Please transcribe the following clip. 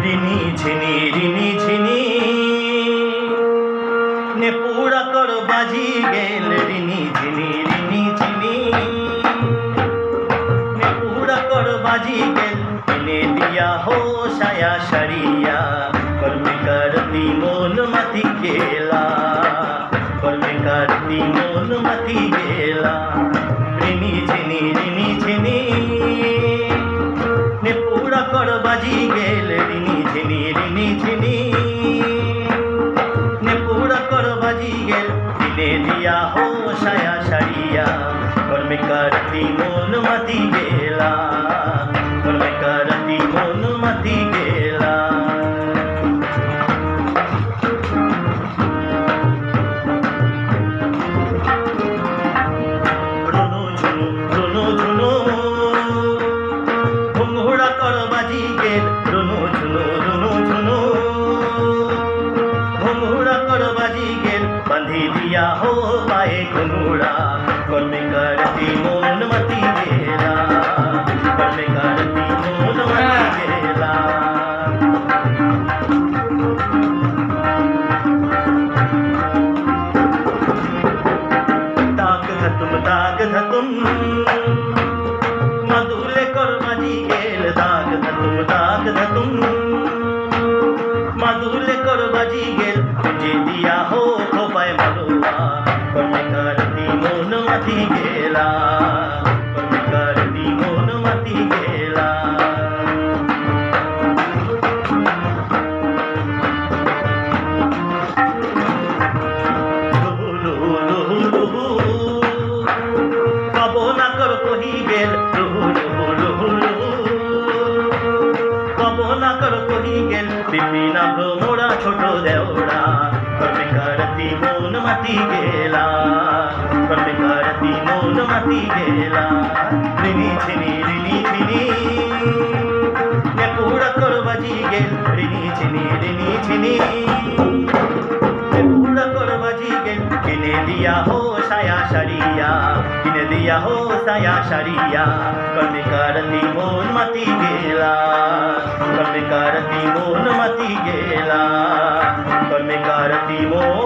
ऋणी झिनी ने पूरा कर बाजी गेल ऋणी झिनी ने पूरा कर बाजी गेल ने दिया हो साया शरिया कर्म करती मोन मती गेला कर्म करती मोन मती गेला ऋणी झिनी ने पूरा कर बाजी गेल ऋणी झिनी ने पूरा कर बाजी गेल दिने दिया हो साया शरिया कर्म करती मोन मती गेला कर्म करती मोन मती गेला रुनु झुनु घुंघुड़ा कर बाजी गेल रुनु झुनु घुंघुड़ा कर बाजी गेल बंधी दिया हो पाए घुंघुड़ा कर्म करती मोन मती गेला कर्म करती मोन मती गेला दाग धतुम मधुले कर बाजी गेल दाग धतुम मधुले कर बाजी गेल तुझे दिया हो खोपाय मरुआ कर्म करती मोन मती गेला कर्म करती मोन मती गेला कबो ना कर कोही गेल कबो ना कर कोही गेल पिपिना भ्रमोड़ा छोटो देवड़ा कर्म करती मोन मती गेला कर्म करती मोन मती गेला ऋणी झिनी ने पूरा कर बाजी गेल ऋणी झिनी ने पूरा कर बाजी गेल किने दिया हो साया शरिया किने दिया हो साया शरिया कर्म करती मोन मती गेला कर्म करती मोन मती गेला कर्म करती मोन